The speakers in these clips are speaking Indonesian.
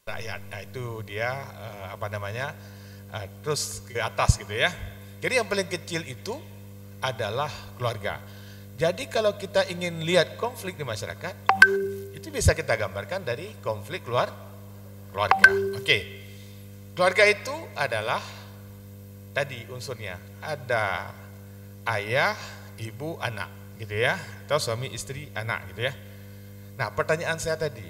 rakyat. Nah, itu dia terus ke atas gitu ya. Jadi yang paling kecil itu adalah keluarga. Jadi kalau kita ingin lihat konflik di masyarakat, itu bisa kita gambarkan dari konflik keluarga. Oke. Keluarga itu adalah tadi unsurnya ada ayah, ibu, anak gitu ya, atau suami, istri, anak gitu ya. Nah, pertanyaan saya tadi,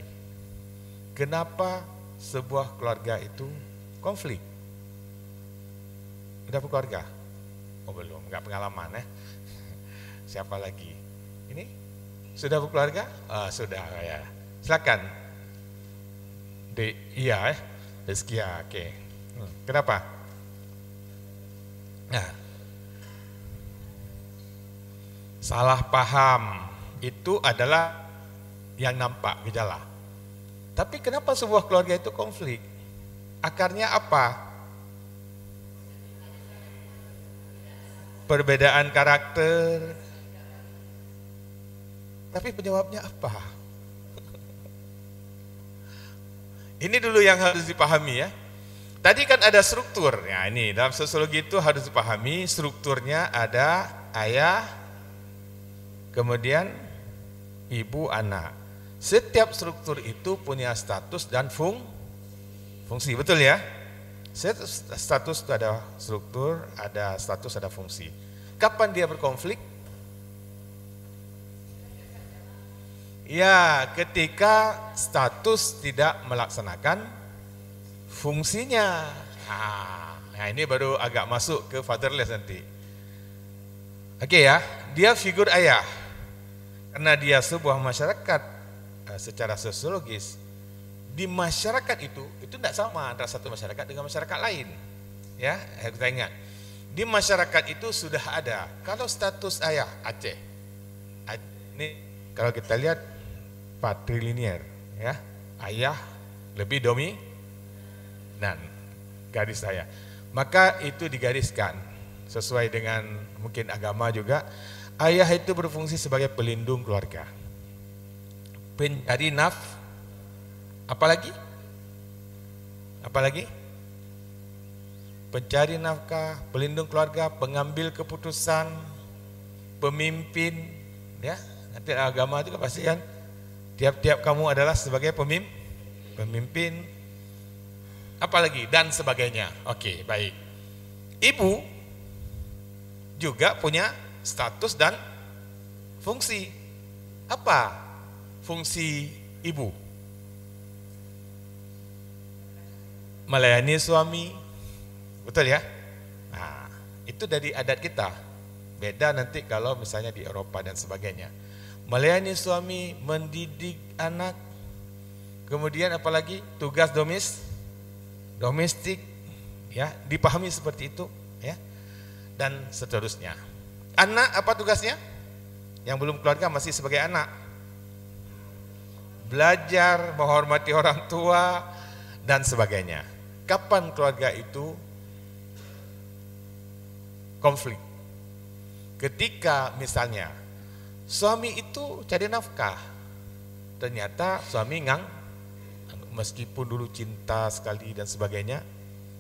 kenapa sebuah keluarga itu konflik? Udah berkeluarga? Oh belum, nggak pengalaman ya. Siapa lagi? Ini sudah berkeluarga? Sudah ya. Silakan. Iya Rizkia, oke. Kenapa? Nah, salah paham itu adalah yang nampak gejala. Tapi kenapa sebuah keluarga itu konflik? Akarnya apa? Perbedaan karakter. Tapi penyebabnya apa? Ini dulu yang harus dipahami ya. Tadi kan ada struktur. Ya, ini dalam sosiologi itu harus dipahami strukturnya ada ayah, kemudian ibu, anak. Setiap struktur itu punya status dan fungsi, betul ya? Status itu ada struktur, ada status, ada fungsi. Kapan dia berkonflik? Ya, ketika status tidak melaksanakan fungsinya. Nah, ini baru agak masuk ke fatherless nanti. Oke ya, dia figur ayah. Karena dia sebuah masyarakat secara sosiologis, di masyarakat itu tidak sama antara satu masyarakat dengan masyarakat lain. Ya, kita ingat. Di masyarakat itu sudah ada. Kalau status ayah Aceh, ini kalau kita lihat patrilinear, ya, ayah lebih dominan garis saya. Maka itu digariskan sesuai dengan mungkin agama juga. Ayah itu berfungsi sebagai pelindung keluarga, pencari apalagi pencari nafkah, pelindung keluarga, pengambil keputusan, pemimpin, ya. Nanti agama itu pasti kan tiap-tiap kamu adalah sebagai pemimpin, apalagi dan sebagainya. Oke, baik. Ibu juga punya status dan fungsi. Apa fungsi ibu? Melayani suami, betul ya? Nah, itu dari adat kita. Beda nanti kalau misalnya di Eropa dan sebagainya. Melayani suami, mendidik anak, kemudian apalagi tugas domestik, ya, dipahami seperti itu, ya, dan seterusnya. Anak apa tugasnya? Yang belum keluarga masih sebagai anak. Belajar, menghormati orang tua, dan sebagainya. Kapan keluarga itu konflik? Ketika misalnya suami itu cari nafkah, ternyata suami meskipun dulu cinta sekali dan sebagainya,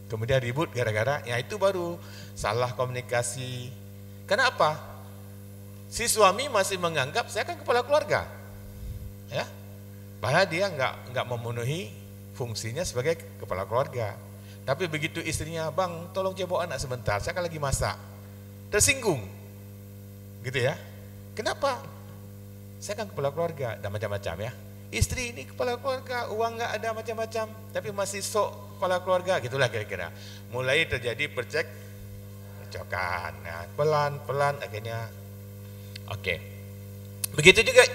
kemudian ribut gara-gara, ya itu baru salah komunikasi. Kenapa? Si suami masih menganggap saya kan kepala keluarga, ya, padahal dia nggak memenuhi fungsinya sebagai kepala keluarga. Tapi begitu istrinya, bang tolong bawa anak sebentar, saya kan lagi masak, tersinggung, gitu ya. Kenapa? Saya kan kepala keluarga, dan macam-macam ya. Istri ini kepala keluarga, uang nggak ada macam-macam, tapi masih sok kepala keluarga, gitulah kira-kira. Mulai terjadi percekcokan, nah, pelan-pelan akhirnya. Oke. Begitu juga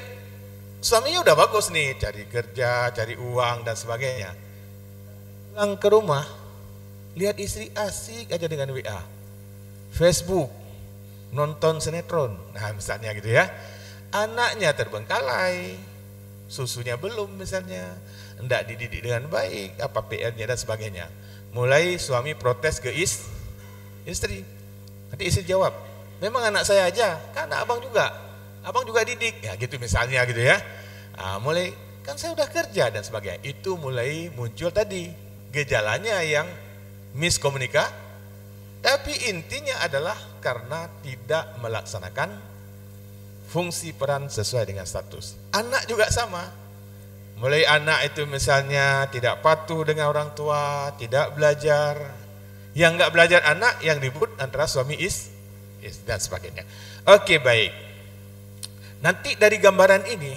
suaminya udah bagus nih, cari kerja, cari uang dan sebagainya. Pulang ke rumah, lihat istri asik aja dengan WA, Facebook, nonton sinetron, nah misalnya gitu ya. Anaknya terbengkalai, susunya belum misalnya, enggak dididik dengan baik, apa PR-nya dan sebagainya. Mulai suami protes ke istri. Nanti istri jawab, memang anak saya aja, kan anak abang juga didik, ya gitu misalnya gitu ya. Nah, mulai kan saya udah kerja dan sebagainya. Itu mulai muncul tadi gejalanya yang miskomunikasi. Tapi intinya adalah karena tidak melaksanakan fungsi peran sesuai dengan status. Anak juga sama. Mulai anak itu misalnya tidak patuh dengan orang tua, tidak belajar. Yang nggak belajar anak yang ribut antara suami dan sebagainya. Oke, baik. Nanti dari gambaran ini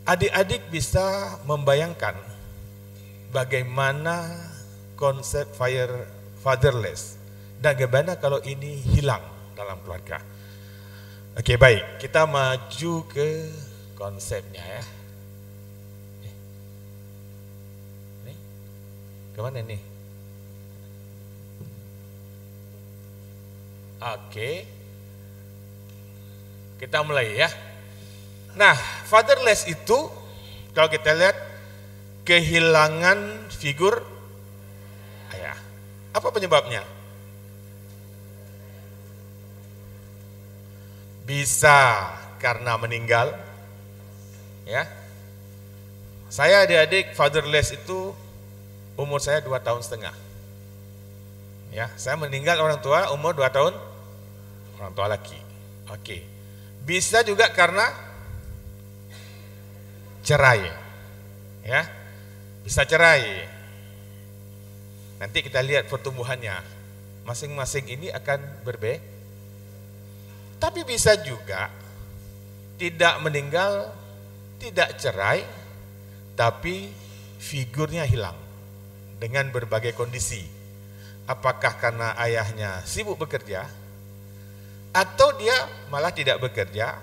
adik-adik bisa membayangkan bagaimana konsep fatherless dan bagaimana kalau ini hilang dalam keluarga. Oke, baik, kita maju ke konsepnya ya. Nih, kemana nih? Oke, kita mulai ya. Nah, fatherless itu kalau kita lihat kehilangan figur ayah. Apa penyebabnya? Bisa karena meninggal, ya. Saya adik-adik fatherless itu umur saya 2,5 tahun. Ya, saya meninggal orang tua umur 2 tahun, orang tua laki. Oke. Bisa juga karena cerai. Ya. Bisa cerai. Nanti kita lihat pertumbuhannya. Masing-masing ini akan berbeda. Tapi bisa juga tidak meninggal, tidak cerai, tapi figurnya hilang dengan berbagai kondisi. Apakah karena ayahnya sibuk bekerja, atau dia malah tidak bekerja,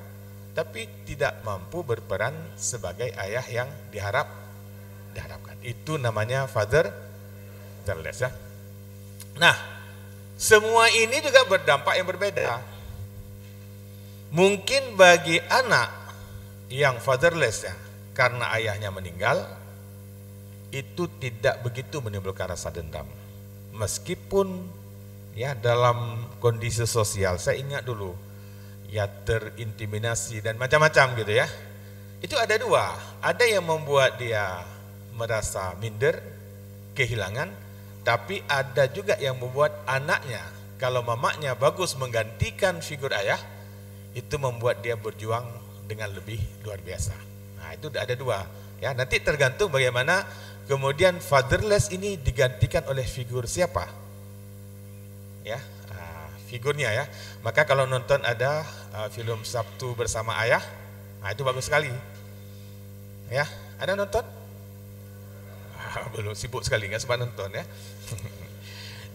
tapi tidak mampu berperan sebagai ayah yang diharapkan. Itu namanya fatherless ya. Nah, semua ini juga berdampak yang berbeda. Mungkin bagi anak yang fatherless ya, karena ayahnya meninggal, itu tidak begitu menimbulkan rasa dendam. Meskipun ya dalam kondisi sosial, saya ingat dulu ya terintimidasi dan macam-macam gitu ya. Itu ada dua, ada yang membuat dia merasa minder, kehilangan, tapi ada juga yang membuat anaknya, kalau mamanya bagus menggantikan figur ayah, itu membuat dia berjuang dengan lebih luar biasa. Nah, itu ada dua ya, nanti tergantung bagaimana kemudian fatherless ini digantikan oleh figur siapa? Ya, figurnya ya. Maka kalau nonton ada film Sabtu Bersama Ayah, nah itu bagus sekali. Ya, ada nonton? Belum, sibuk sekali nggak sempat nonton ya.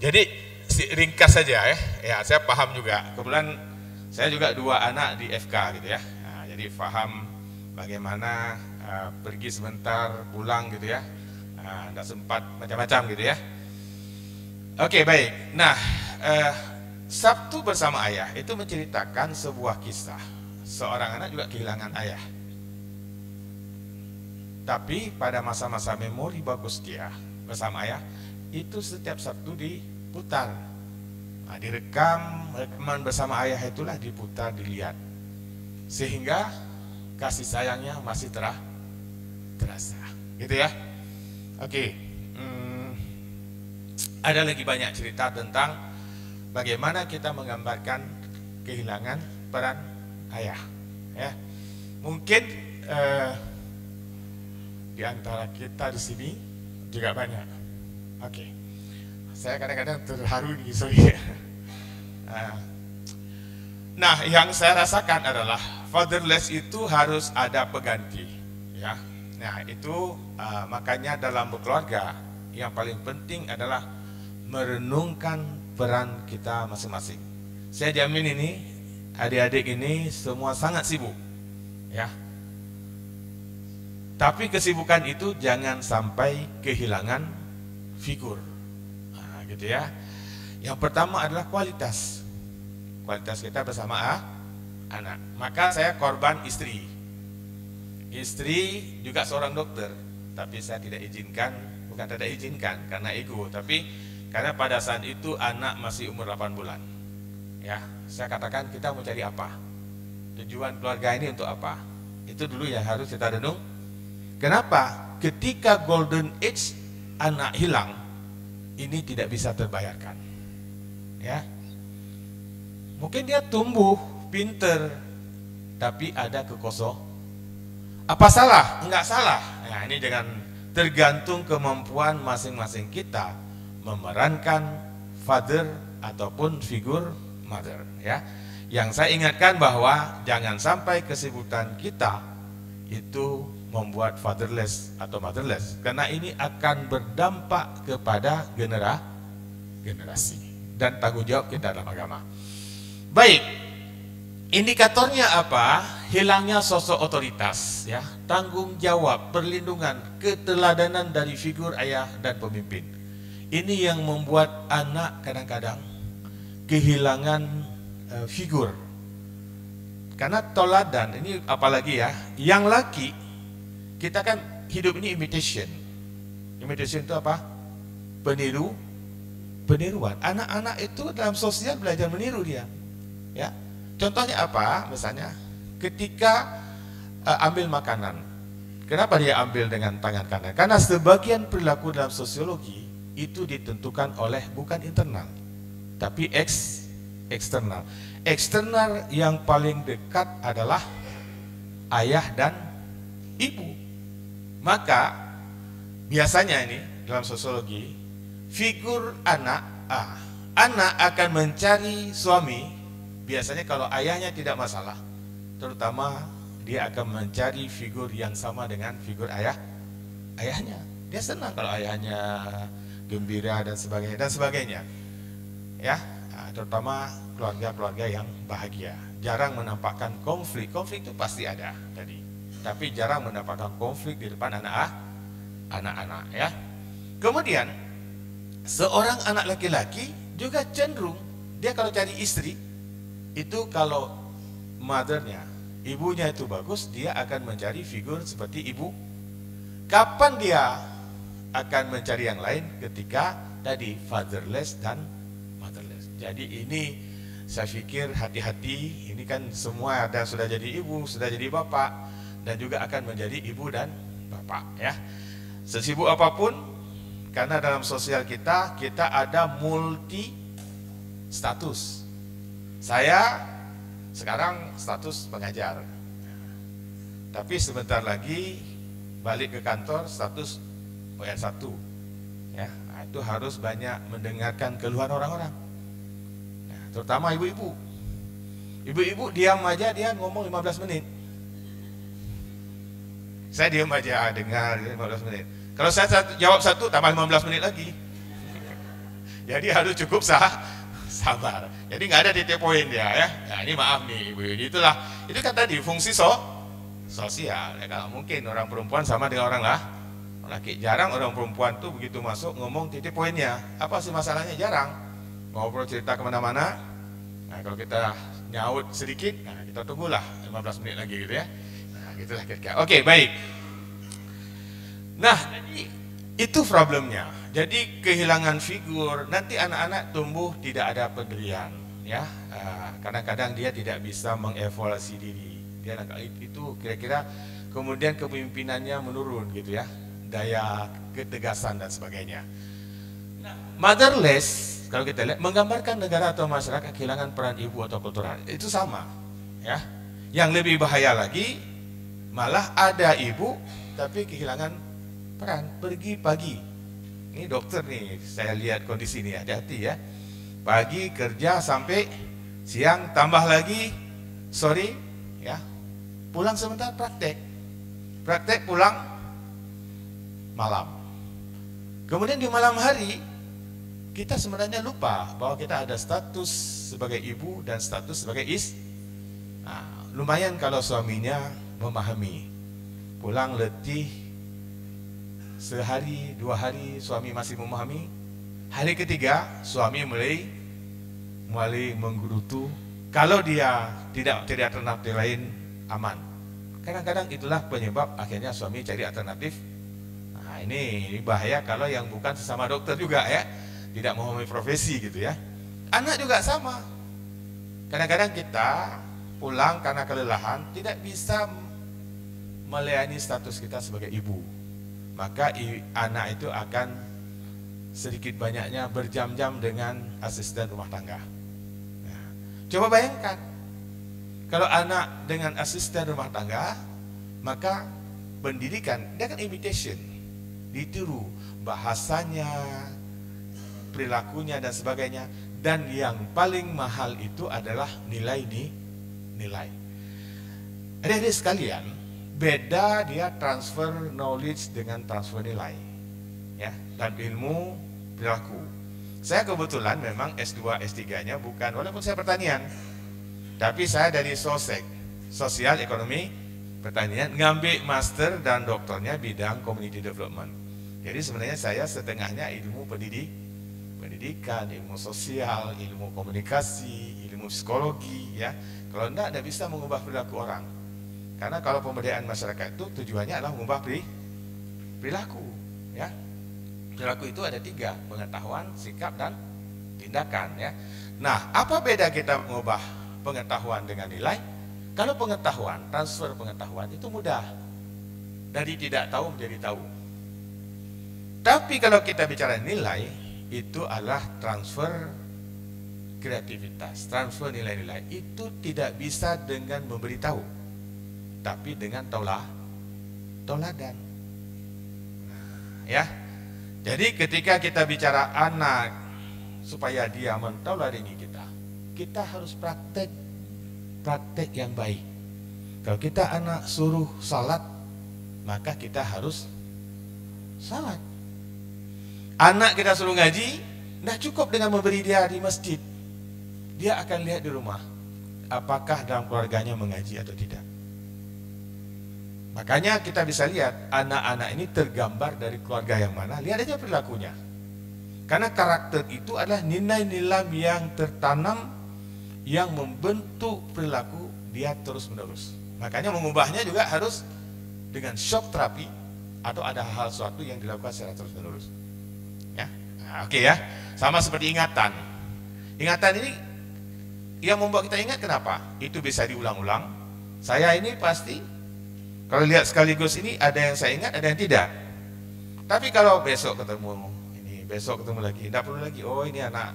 Jadi ringkas saja ya. Ya, saya paham juga. Kebetulan saya juga 2 anak di FK gitu ya. Nah, jadi paham bagaimana pergi sebentar pulang gitu ya. Tidak sempat macam-macam gitu ya. Oke, baik. Nah, Sabtu Bersama Ayah itu menceritakan sebuah kisah. Seorang anak juga kehilangan ayah. Tapi pada masa-masa memori bagus dia bersama ayah, itu setiap Sabtu diputar. Nah, rekaman bersama ayah itulah diputar, dilihat. Sehingga kasih sayangnya masih terasa. Gitu ya. Oke, ada lagi banyak cerita tentang bagaimana kita menggambarkan kehilangan peran ayah. Ya, mungkin di antara kita di sini juga banyak. Oke, saya kadang-kadang terharu nih, sorry. Nah, yang saya rasakan adalah fatherless itu harus ada pengganti. Ya. Nah, itu makanya dalam berkeluarga yang paling penting adalah merenungkan peran kita masing-masing. Saya jamin ini adik-adik ini semua sangat sibuk, ya. Tapi kesibukan itu jangan sampai kehilangan figur, nah, gitu ya. Yang pertama adalah kualitas kita bersama anak. Maka saya korban istri. Istri juga seorang dokter, tapi saya tidak izinkan, bukan tidak izinkan karena ego, tapi karena pada saat itu anak masih umur 8 bulan. Ya, saya katakan kita mau cari apa? Tujuan keluarga ini untuk apa? Itu dulu yang harus kita Kenapa? Ketika golden age anak hilang, ini tidak bisa terbayarkan. Ya, mungkin dia tumbuh pinter, tapi ada kekosongan. Apa salah? Enggak salah. Nah, ini dengan tergantung kemampuan masing-masing kita memerankan father ataupun figur mother. Ya, yang saya ingatkan bahwa jangan sampai kesibukan kita itu membuat fatherless atau motherless, karena ini akan berdampak kepada generasi dan tanggung jawab kita dalam agama. Baik, indikatornya apa? Hilangnya sosok otoritas, ya, tanggung jawab, perlindungan, keteladanan dari figur ayah dan pemimpin. Ini yang membuat anak kadang-kadang kehilangan figur. Karena toladan ini, apalagi ya, yang laki, kita kan hidup ini imitation. Imitation itu apa? Peniruan. Anak-anak itu dalam sosial belajar meniru dia. Ya. Contohnya apa? Misalnya ketika ambil makanan. Kenapa dia ambil dengan tangan kanan? Karena sebagian perilaku dalam sosiologi itu ditentukan oleh bukan internal, tapi eksternal. Eksternal yang paling dekat adalah ayah dan ibu. Maka biasanya ini dalam sosiologi, figur anak akan mencari suami. Biasanya kalau ayahnya tidak masalah, terutama dia akan mencari figur yang sama dengan figur ayahnya. Dia senang kalau ayahnya gembira dan sebagainya. Ya, terutama keluarga-keluarga yang bahagia. Jarang menampakkan konflik. Konflik itu pasti ada tadi, tapi jarang mendapatkan konflik di depan anak-anak, ya. Kemudian seorang anak laki-laki juga cenderung dia kalau cari istri itu, kalau mothernya, ibunya itu bagus, dia akan mencari figur seperti ibu. Kapan dia akan mencari yang lain? Ketika tadi fatherless dan motherless. Jadi ini saya pikir hati-hati, ini kan semua ada, sudah jadi ibu, sudah jadi bapak, dan juga akan menjadi ibu dan bapak, ya. Sesibuk apapun, karena dalam sosial kita ada multi status. Saya sekarang status pengajar, tapi sebentar lagi balik ke kantor status WR1, ya. Itu harus banyak mendengarkan keluhan orang-orang. Terutama ibu-ibu. Ibu-ibu diam aja, dia ngomong 15 menit. Saya diam aja, dengar 15 menit. Kalau saya jawab satu, tambah 15 menit lagi. Jadi harus cukup sabar. Jadi nggak ada titik poin dia, ya. Nah, ini maaf nih ibu. Itulah, itu kan tadi fungsi sosial. Ya, kalau mungkin orang perempuan sama dengan orang laki. Jarang orang perempuan tuh begitu masuk ngomong titik poinnya. Apa sih masalahnya? Jarang. Ngobrol cerita kemana-mana. Nah, kalau kita nyaut sedikit, nah kita tunggulah 15 menit lagi gitu, ya. Nah, gitulah kira-kira. Oke, baik. Nah, jadi itu problemnya. Jadi kehilangan figur, nanti anak-anak tumbuh tidak ada pendirian, ya. Kadang-kadang dia tidak bisa mengevaluasi diri. Dia itu kira-kira kemudian kepemimpinannya menurun gitu, ya. Daya ketegasan dan sebagainya. Nah, motherless, kalau kita lihat, menggambarkan negara atau masyarakat kehilangan peran ibu atau kultural. Itu sama, ya. Yang lebih bahaya lagi, malah ada ibu tapi kehilangan peran, pergi pagi. Ini dokter nih, saya lihat kondisi ini, hati-hati, ya. Pagi kerja sampai siang, tambah lagi sore, ya. Pulang sebentar praktek pulang malam. Kemudian di malam hari kita sebenarnya lupa bahwa kita ada status sebagai ibu dan status sebagai Nah, lumayan kalau suaminya memahami. Pulang letih sehari, 2 hari, suami masih memahami. Hari ketiga, suami mulai menggerutu. Kalau dia tidak alternatif lain, aman. Kadang-kadang itulah penyebab akhirnya suami cari alternatif. Nah, ini bahaya kalau yang bukan sesama dokter juga, ya. Tidak memahami profesi gitu, ya. Anak juga sama. Kadang-kadang kita pulang karena kelelahan, tidak bisa melayani status kita sebagai ibu, maka anak itu akan sedikit banyaknya berjam-jam dengan asisten rumah tangga. Nah, coba bayangkan kalau anak dengan asisten rumah tangga, maka pendidikan dia kan imitation, ditiru bahasanya, perilakunya dan sebagainya. Dan yang paling mahal itu adalah nilai. Adik-adik sekalian, beda dia transfer knowledge dengan transfer nilai, ya, dan ilmu perilaku. Saya kebetulan memang S2, S3-nya bukan, walaupun saya pertanian, tapi saya dari SOSEK, Sosial Ekonomi Pertanian, ngambil master dan doktornya bidang community development. Jadi sebenarnya saya setengahnya ilmu pendidikan, ilmu sosial, ilmu komunikasi, ilmu psikologi, ya. Kalau tidak bisa mengubah perilaku orang. Karena kalau pemberdayaan masyarakat itu tujuannya adalah mengubah perilaku, ya. Perilaku itu ada 3, pengetahuan, sikap, dan tindakan, ya. Nah, apa beda kita mengubah pengetahuan dengan nilai? Kalau pengetahuan, transfer pengetahuan itu mudah, dari tidak tahu menjadi tahu. Tapi kalau kita bicara nilai, itu adalah transfer kreativitas, transfer nilai-nilai. Itu tidak bisa dengan memberitahu, tapi dengan tauladan. Ya. Jadi ketika kita bicara anak supaya dia mentauladani kita harus praktek yang baik. Kalau kita anak suruh salat, maka kita harus salat. Anak kita suruh ngaji, tidak cukup dengan memberi dia di masjid. Dia akan lihat di rumah, apakah dalam keluarganya mengaji atau tidak. Makanya kita bisa lihat anak-anak ini tergambar dari keluarga yang mana. Lihat aja perilakunya. Karena karakter itu adalah nilai-nilai yang tertanam, yang membentuk perilaku dia terus-menerus. Makanya mengubahnya juga harus dengan shock terapi, atau ada hal suatu yang dilakukan secara terus-menerus. Ya, nah, oke ya. Sama seperti ingatan. Ingatan ini yang membuat kita ingat kenapa? Itu bisa diulang-ulang. Saya ini pasti kalau lihat sekaligus ini ada yang saya ingat, ada yang tidak. Tapi kalau besok ketemu ini, besok ketemu lagi, tidak perlu lagi. Oh ini anak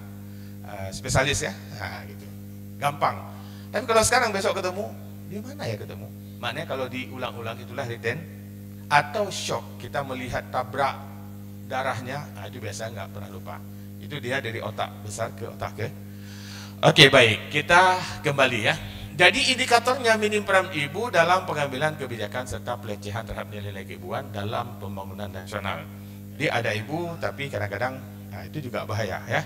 spesialis ya, nah, gitu. Gampang. Tapi kalau sekarang besok ketemu, di mana ya ketemu? Maknanya kalau diulang-ulang itulah retain. Atau shock, kita melihat tabrak darahnya, nah, itu biasa nggak pernah lupa. Itu dia dari otak besar ke otak ke. Oke, baik, kita kembali ya. Jadi indikatornya minim peran ibu dalam pengambilan kebijakan serta pelecehan terhadap nilai-nilai keibuan dalam pembangunan nasional. Jadi ada ibu, tapi kadang-kadang nah, itu juga bahaya ya.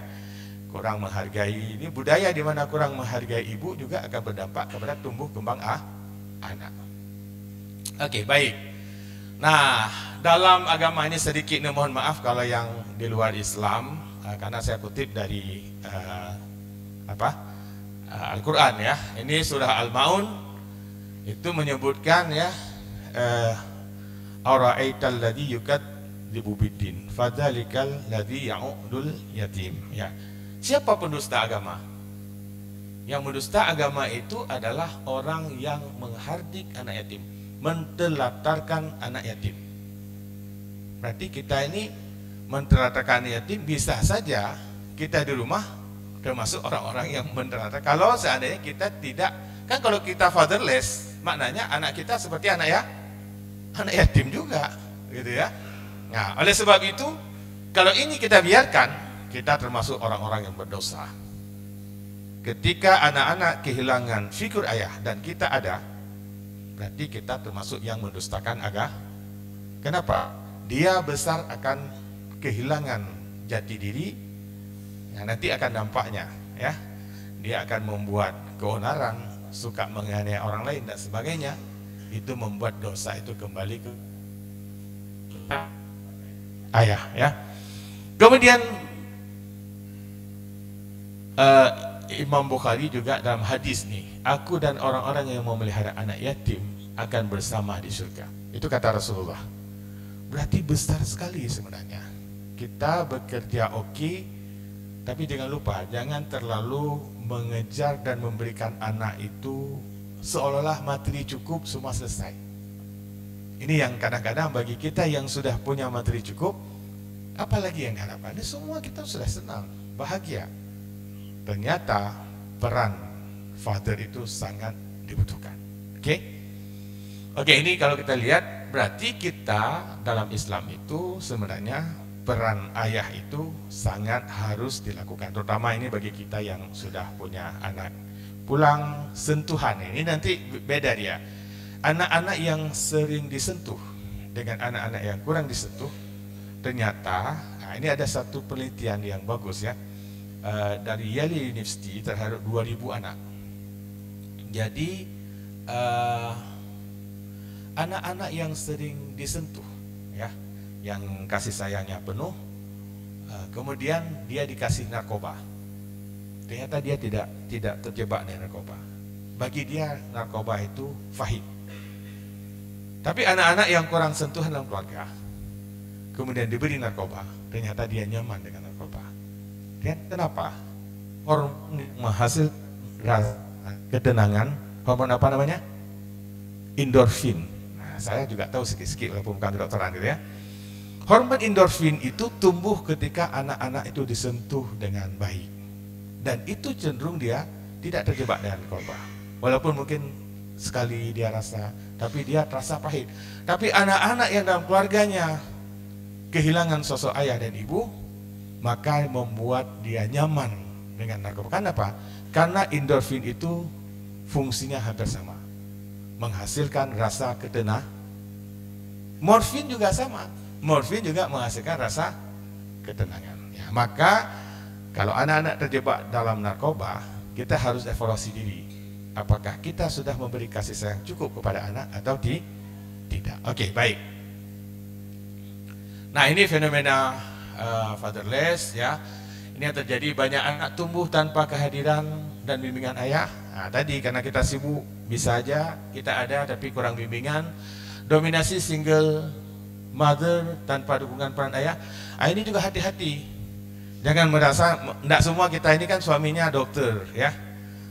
Kurang menghargai, ini budaya di mana kurang menghargai ibu juga akan berdampak kepada tumbuh kembang anak. Oke, baik. Nah, dalam agama ini sedikit mohon maaf kalau yang di luar Islam, karena saya kutip dari Al-Quran ya. Ini surah Al-Maun itu menyebutkan ya, ara'aital ladzi yukadzibu biddin fadzalikal ladzi ya'udul yatim. Ya. Siapa pendusta agama? Yang mendusta agama itu adalah orang yang menghardik anak yatim, menterlantarkan anak yatim. Berarti kita ini menterlantarkan anak yatim, bisa saja kita di rumah termasuk orang-orang yang menterlantarkan. Kalau seandainya kita tidak, kan kalau kita fatherless, maknanya anak kita seperti anak yatim juga, gitu ya. Nah, oleh sebab itu, kalau ini kita biarkan, kita termasuk orang-orang yang berdosa. Ketika anak-anak kehilangan figur ayah dan kita ada, berarti kita termasuk yang mendustakan agama. Kenapa? Dia besar akan kehilangan jati diri. Nah, nanti akan dampaknya ya. Dia akan membuat keonaran, suka menganiaya orang lain dan sebagainya. Itu membuat dosa itu kembali ke ayah ya. Kemudian Imam Bukhari juga dalam hadis nih, aku dan orang-orang yang memelihara anak yatim akan bersama di surga. Itu kata Rasulullah. Berarti besar sekali sebenarnya. Kita bekerja oke, tapi jangan lupa jangan terlalu mengejar dan memberikan anak itu seolah-olah materi cukup semua selesai. Ini yang kadang-kadang bagi kita yang sudah punya materi cukup, apalagi yang diharapkan? Ini semua kita sudah senang, bahagia. Ternyata peran father itu sangat dibutuhkan. Oke, ini kalau kita lihat, berarti kita dalam Islam itu sebenarnya peran ayah itu sangat harus dilakukan. Terutama ini bagi kita yang sudah punya anak. Pulang sentuhan, ini nanti beda dia. Anak-anak yang sering disentuh dengan anak-anak yang kurang disentuh, ternyata, nah ini ada satu penelitian yang bagus ya, dari Yale University terhadap 2000 anak. Jadi anak-anak yang sering disentuh, ya, yang kasih sayangnya penuh, kemudian dia dikasih narkoba, ternyata dia tidak terjebak dengan narkoba. Bagi dia narkoba itu pahit. Tapi anak-anak yang kurang sentuhan dalam keluarga, kemudian diberi narkoba, ternyata dia nyaman dengan narkoba. Dan kenapa? Hormon menghasil ketenangan, hormon apa namanya? Endorfin. Nah, saya juga tahu sedikit-sedikit walaupun bukan kedokteran gitu ya. Hormon endorfin itu tumbuh ketika anak-anak itu disentuh dengan baik. Dan itu cenderung dia tidak terjebak dengan narkoba. Walaupun mungkin sekali dia rasa, tapi dia terasa pahit. Tapi anak-anak yang dalam keluarganya kehilangan sosok ayah dan ibu, maka membuat dia nyaman dengan narkoba. Kenapa? Karena endorfin itu fungsinya hampir sama, menghasilkan rasa ketenangan. Morfin juga sama, morfin juga menghasilkan rasa ketenangan. Ya, maka kalau anak-anak terjebak dalam narkoba, kita harus evaluasi diri. Apakah kita sudah memberi kasih sayang cukup kepada anak atau tidak? Oke, baik. Nah, ini fenomena fatherless ya. Ini yang terjadi, banyak anak tumbuh tanpa kehadiran dan bimbingan ayah. Nah, tadi karena kita sibuk, bisa aja kita ada tapi kurang bimbingan. Dominasi single mother tanpa dukungan peran ayah. Nah, ini juga hati-hati. Jangan merasa, tidak semua kita ini kan suaminya dokter ya.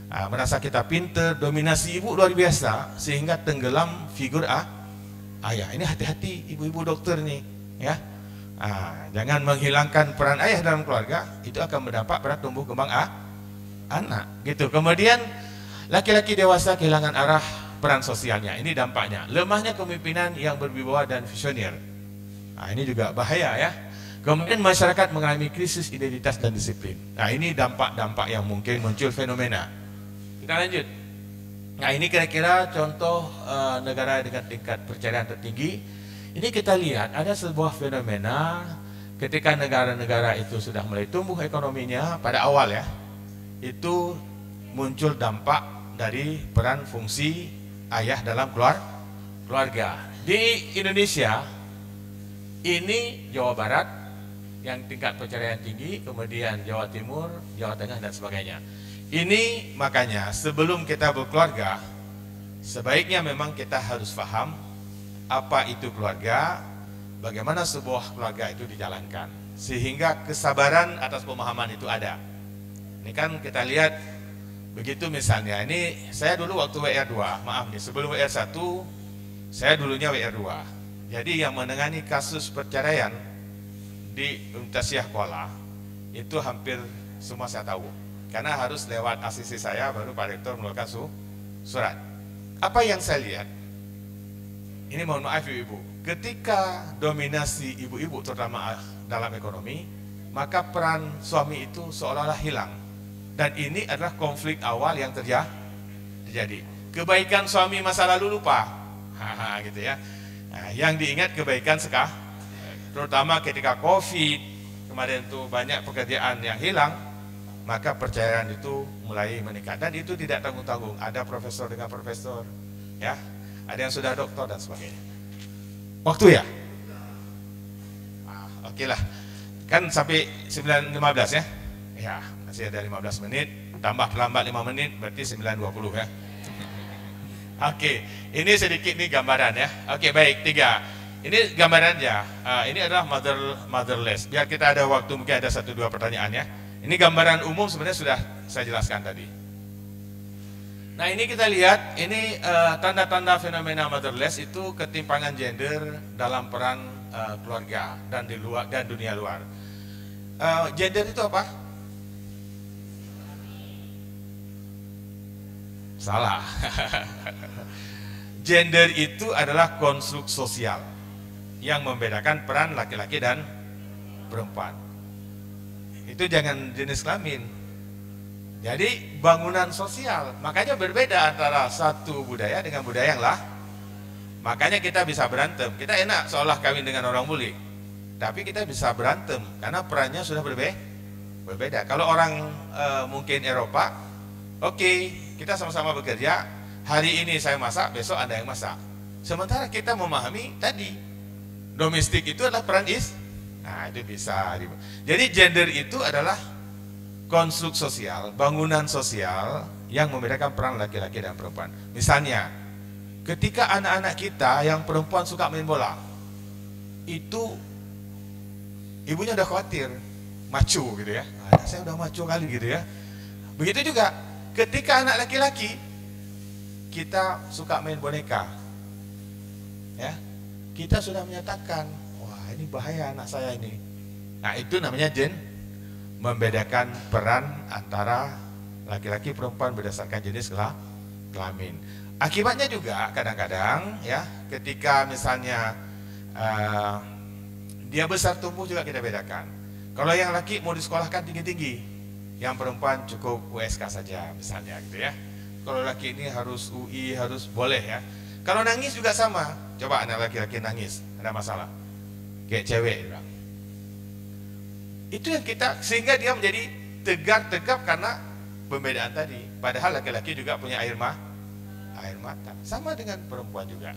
Nah, merasa kita pinter, dominasi ibu luar biasa sehingga tenggelam figur ayah. Ini hati-hati ibu-ibu dokter nih ya. Nah, jangan menghilangkan peran ayah dalam keluarga, itu akan berdampak pada tumbuh kembang anak gitu. Kemudian laki-laki dewasa kehilangan arah peran sosialnya. Ini dampaknya. Lemahnya kepemimpinan yang berwibawa dan visioner. Nah, ini juga bahaya ya. Kemudian masyarakat mengalami krisis identitas dan disiplin. Nah, ini dampak-dampak yang mungkin muncul fenomena. Kita lanjut. Nah, ini kira-kira contoh negara dengan tingkat perceraian tertinggi. Ini kita lihat ada sebuah fenomena ketika negara-negara itu sudah mulai tumbuh ekonominya pada awal ya. Itu muncul dampak dari peran fungsi ayah dalam keluarga. Di Indonesia ini Jawa Barat yang tingkat perceraian tinggi, kemudian Jawa Timur, Jawa Tengah dan sebagainya. Ini makanya sebelum kita berkeluarga, sebaiknya memang kita harus paham apa itu keluarga, bagaimana sebuah keluarga itu dijalankan, sehingga kesabaran atas pemahaman itu ada. Ini kan kita lihat begitu misalnya, ini saya dulu waktu WR2, maaf nih, sebelum WR1, saya dulunya WR2. Jadi yang menangani kasus perceraian di Universitas Kuala itu hampir semua saya tahu. Karena harus lewat asisi saya, baru Pak Rektor mengeluarkan surat. Apa yang saya lihat, ini mohon maaf ibu-ibu, ketika dominasi ibu-ibu terutama dalam ekonomi, maka peran suami itu seolah-olah hilang. Dan ini adalah konflik awal yang terjadi. Kebaikan suami masa lalu lupa, gitu ya. Nah, yang diingat kebaikan sekarang, terutama ketika COVID, kemarin itu banyak pekerjaan yang hilang, maka perceraian itu mulai meningkat. Dan itu tidak tanggung-tanggung, ada profesor dengan profesor, ya, ada yang sudah doktor dan sebagainya. Waktu ya? Oke lah, kan sampai 9.15 ya? Ya, masih ada 15 menit, tambah terlambat 5 menit, berarti 9.20 ya. Oke, ini sedikit nih gambaran ya. Oke, baik, 3. Ini gambarannya, ini adalah motherless. Biar kita ada waktu, mungkin ada 1-2 pertanyaan ya. Ini gambaran umum sebenarnya sudah saya jelaskan tadi. Nah ini kita lihat, ini tanda-tanda fenomena motherless itu ketimpangan gender dalam peran keluarga dan di luar dan dunia luar. Gender itu apa? Salah. Gender itu adalah konstruk sosial yang membedakan peran laki-laki dan perempuan. Itu jangan jenis kelamin. Jadi bangunan sosial, makanya berbeda antara satu budaya dengan budaya yang lah. Makanya kita bisa berantem. Kita enak seolah kawin dengan orang bule, tapi kita bisa berantem karena perannya sudah berbeda. Kalau orang mungkin Eropa, oke, kita sama-sama bekerja. Hari ini saya masak, besok Anda yang masak. Sementara kita memahami tadi domestik itu adalah peran nah itu bisa. Jadi gender itu adalah konstruk sosial, bangunan sosial yang membedakan peran laki-laki dan perempuan. Misalnya, ketika anak-anak kita yang perempuan suka main bola, itu ibunya udah khawatir, maco gitu ya. Anak saya udah maco kali gitu ya. Begitu juga ketika anak laki-laki kita suka main boneka, ya, kita sudah menyatakan, wah ini bahaya anak saya ini. Nah itu namanya membedakan peran antara laki-laki perempuan berdasarkan jenis kelamin. Akibatnya juga kadang-kadang ya, ketika misalnya dia besar tumbuh juga kita bedakan. Kalau yang laki mau disekolahkan tinggi-tinggi, yang perempuan cukup USK saja misalnya gitu ya. Kalau laki ini harus UI, harus boleh ya. Kalau nangis juga sama. Coba anak laki-laki nangis, ada masalah. Kayak cewek bilang. Itu yang kita, sehingga dia menjadi tegap karena pembedaan tadi. Padahal laki-laki juga punya air mata, sama dengan perempuan juga.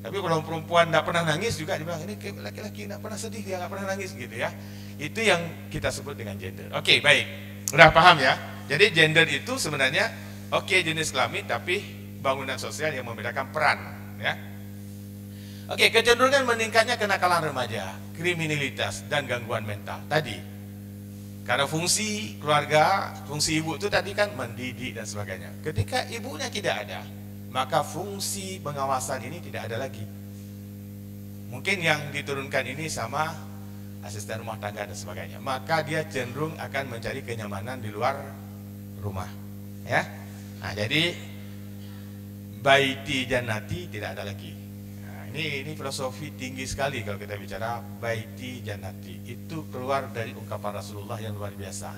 Tapi kalau perempuan tidak pernah nangis juga dibilang ini laki-laki tidak pernah sedih, dia nggak pernah nangis gitu ya. Itu yang kita sebut dengan gender. Oke, baik, udah paham ya. Jadi gender itu sebenarnya jenis kelamin, tapi bangunan sosial yang membedakan peran ya. Oke, kecenderungan meningkatnya kenakalan remaja, kriminalitas dan gangguan mental tadi. Karena fungsi keluarga, fungsi ibu itu tadi kan mendidik dan sebagainya. Ketika ibunya tidak ada, maka fungsi pengawasan ini tidak ada lagi. Mungkin yang diturunkan ini sama asisten rumah tangga dan sebagainya. Maka dia cenderung akan mencari kenyamanan di luar rumah. Ya, nah jadi baiti jannati tidak ada lagi. Ini filosofi tinggi sekali kalau kita bicara baiti jannati. Itu keluar dari ungkapan Rasulullah yang luar biasa.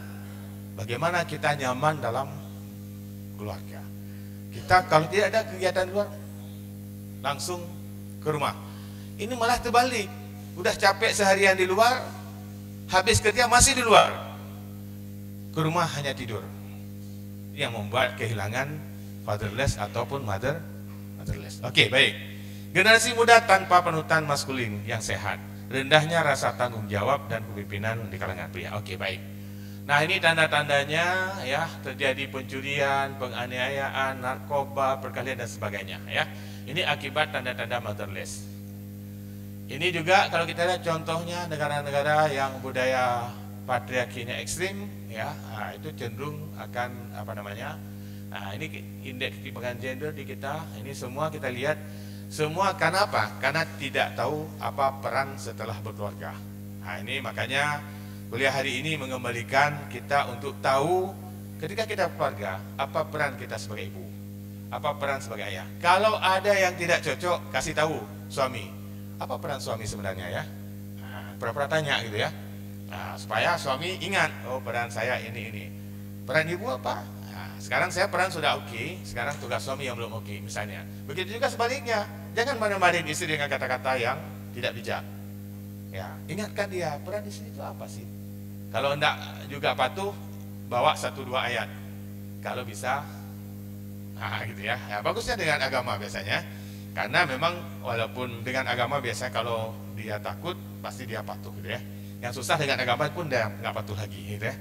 Bagaimana kita nyaman dalam keluarga. Kita kalau tidak ada kegiatan luar, langsung ke rumah. Ini malah terbalik. Udah capek seharian di luar, habis kerja masih di luar. Ke rumah hanya tidur. Yang membuat kehilangan fatherless ataupun motherless. Oke, baik. Generasi muda tanpa panutan maskulin yang sehat, rendahnya rasa tanggung jawab dan kepemimpinan di kalangan pria. Oke, baik. Nah ini tanda-tandanya ya, terjadi pencurian, penganiayaan, narkoba, perkelahian dan sebagainya ya. Ini akibat tanda-tanda motherless. Ini juga kalau kita lihat contohnya negara-negara yang budaya patriarkinya ekstrim ya, itu cenderung akan Nah ini indeks ketimpangan gender di kita, ini semua kita lihat. Semua karena apa? Karena tidak tahu apa peran setelah berkeluarga. Nah ini makanya kuliah hari ini mengembalikan kita untuk tahu ketika kita berkeluarga, apa peran kita sebagai ibu, apa peran sebagai ayah. Kalau ada yang tidak cocok, kasih tahu suami, apa peran suami sebenarnya ya. Pernah tanya gitu ya. Nah, supaya suami ingat, oh peran saya ini. Peran ibu apa? Sekarang saya peran sudah oke, sekarang tugas suami yang belum oke misalnya. Begitu juga sebaliknya, jangan marah-marahin istri dengan kata-kata yang tidak bijak. Ya, ingatkan dia, peran istri itu apa sih? Kalau enggak juga patuh, bawa 1-2 ayat. Kalau bisa, gitu ya. Ya, bagusnya dengan agama biasanya. Karena memang walaupun dengan agama biasanya kalau dia takut, pasti dia patuh gitu ya. Yang susah dengan agama pun dia nggak patuh lagi gitu ya.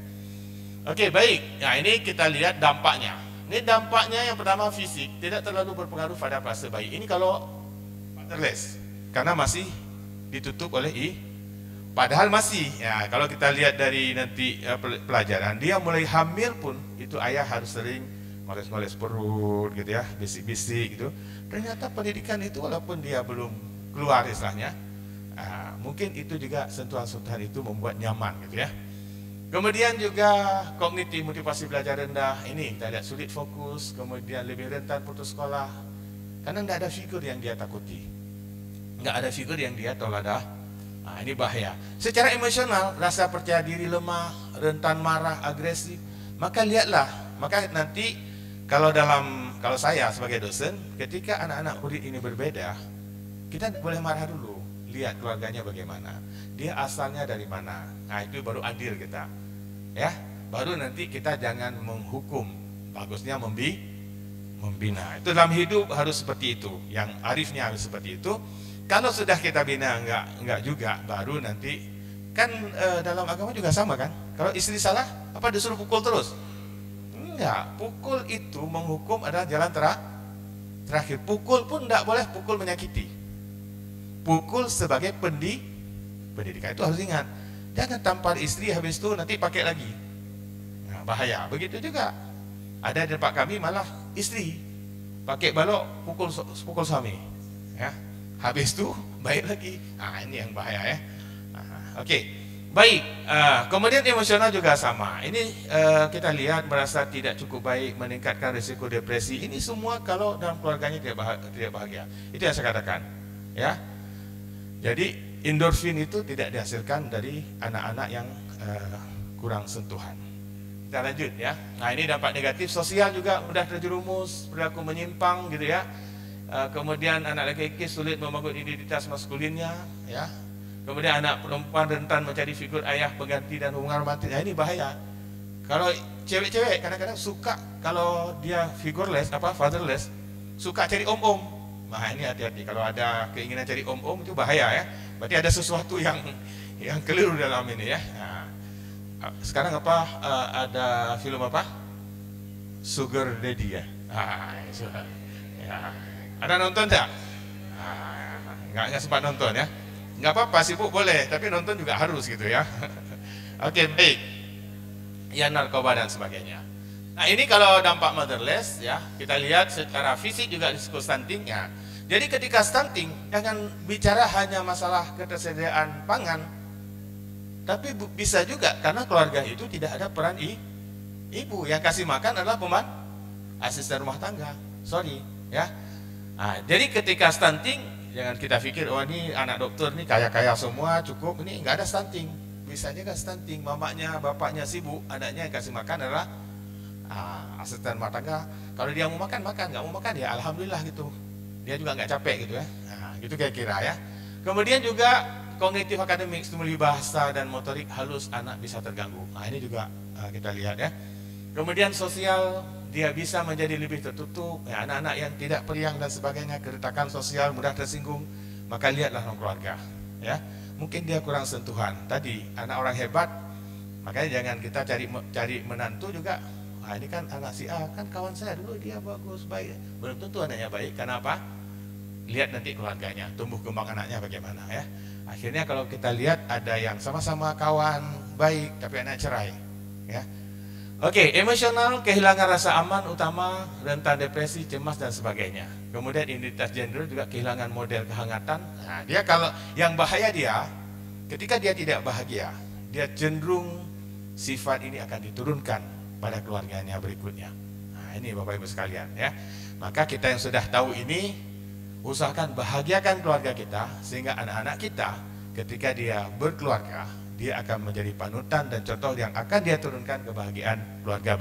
Oke, baik. Nah ini kita lihat dampaknya. Ini dampaknya yang pertama fisik, tidak terlalu berpengaruh pada fase bayi. Ini kalau motherless, karena masih ditutup oleh padahal masih. Ya, kalau kita lihat dari nanti pelajaran, dia mulai hamil pun itu ayah harus sering ngoles-ngoles perut gitu ya, bisik-bisik gitu. Ternyata pendidikan itu walaupun dia belum keluar istilahnya, mungkin itu juga sentuhan-sentuhan itu membuat nyaman gitu ya. Kemudian juga kognitif motivasi belajar rendah, ini kita lihat sulit fokus, kemudian lebih rentan putus sekolah, karena tidak ada figur yang dia takuti, nggak ada figur yang dia toladah. Ini bahaya. Secara emosional, rasa percaya diri lemah, rentan marah, agresif. Maka lihatlah, maka nanti kalau saya sebagai dosen, ketika anak-anak murid ini berbeda, kita boleh marah dulu, lihat keluarganya bagaimana, dia asalnya dari mana. Nah itu baru adil kita, ya. Baru nanti kita jangan menghukum, bagusnya membina. Itu dalam hidup harus seperti itu, yang arifnya harus seperti itu. Kalau sudah kita bina enggak juga, baru nanti kan dalam agama juga sama kan. Kalau istri salah, apa disuruh pukul terus? Enggak, pukul itu menghukum adalah jalan terakhir. Pukul pun enggak boleh pukul menyakiti. Pukul sebagai pendidikan, itu harus ingat. Jangan tampar istri habis itu nanti pakai lagi. Nah, bahaya. Begitu juga. Ada di tempat kami malah istri pakai balok pukul suami. Ya. Habis itu baik lagi. Ini yang bahaya ya. Oke. Baik. Kemudian emosional juga sama. Ini kita lihat merasa tidak cukup baik, meningkatkan risiko depresi. Ini semua kalau dalam keluarganya tidak bahagia. Itu yang saya katakan. Ya. Jadi endorfin itu tidak dihasilkan dari anak-anak yang kurang sentuhan. Kita lanjut ya. Nah ini dampak negatif sosial juga mudah terjerumus, perilaku menyimpang gitu ya. Kemudian anak laki-laki sulit membangun identitas maskulinnya, ya. Kemudian anak perempuan rentan mencari figur ayah pengganti dan hubungan romantis. Ini bahaya. Kalau cewek-cewek kadang-kadang suka kalau dia figureless, fatherless, suka cari om-om. Nah ini hati-hati. Kalau ada keinginan cari om-om itu bahaya ya. Berarti ada sesuatu yang keliru dalam ini ya. Nah, sekarang ada film apa? Sugar Daddy ya. Ya. Ada nonton enggak? Enggak sempat nonton ya. Enggak apa-apa sibuk boleh, tapi nonton juga harus gitu ya. Oke, baik. Ya narkoba dan sebagainya. Nah, ini kalau dampak motherless ya, kita lihat secara fisik juga risiko stunting ya. Jadi ketika stunting jangan bicara hanya masalah ketersediaan pangan, tapi bisa juga karena keluarga itu tidak ada peran ibu, yang kasih makan adalah asisten rumah tangga. Sorry ya. Nah, jadi ketika stunting jangan kita pikir ini anak dokter nih kaya-kaya semua cukup, ini nggak ada stunting. Bisa juga stunting, mamanya bapaknya sibuk, anaknya yang kasih makan adalah asisten rumah tangga. Kalau dia mau makan, nggak mau makan ya alhamdulillah gitu. Dia juga nggak capek gitu ya. Nah, gitu kira-kira ya. Kemudian juga kognitif akademik, stimuli bahasa dan motorik halus anak bisa terganggu. Nah, ini juga kita lihat ya. Kemudian sosial, dia bisa menjadi lebih tertutup, ya, anak-anak yang tidak periang dan sebagainya, keretakan sosial, mudah tersinggung. Maka lihatlah dalam keluarga ya. Mungkin dia kurang sentuhan. Tadi anak orang hebat, makanya jangan kita cari menantu juga. Nah, ini kan anak si A, kan kawan saya dulu dia bagus, baik. Belum tentu anaknya baik, karena apa? Lihat nanti keluarganya, tumbuh kembang anaknya bagaimana ya. Akhirnya kalau kita lihat ada yang sama-sama kawan baik tapi anak cerai ya. Oke, emosional, kehilangan rasa aman utama, rentan depresi, cemas dan sebagainya. Kemudian identitas gender juga kehilangan model kehangatan. Nah, dia kalau yang bahaya dia ketika dia tidak bahagia, dia cenderung sifat ini akan diturunkan pada keluarganya berikutnya. Nah, ini Bapak Ibu sekalian ya. Maka kita yang sudah tahu ini, usahakan bahagiakan keluarga kita sehingga anak-anak kita ketika dia berkeluarga, dia akan menjadi panutan dan contoh yang akan dia turunkan kebahagiaan keluarga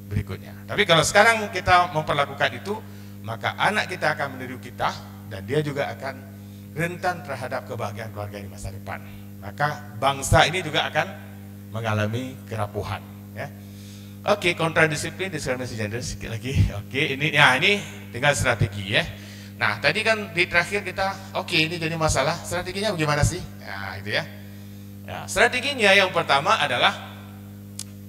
berikutnya. Tapi kalau sekarang kita memperlakukan itu, maka anak kita akan meniru kita dan dia juga akan rentan terhadap kebahagiaan keluarga di masa depan. Maka bangsa ini juga akan mengalami kerapuhan ya. Oke, kontradisiplin, diskriminasi gender sedikit lagi. Oke, ini tinggal strategi ya. Nah, tadi kan di terakhir kita, ini jadi masalah, strateginya bagaimana sih? Ya, itu ya. Ya, strateginya yang pertama adalah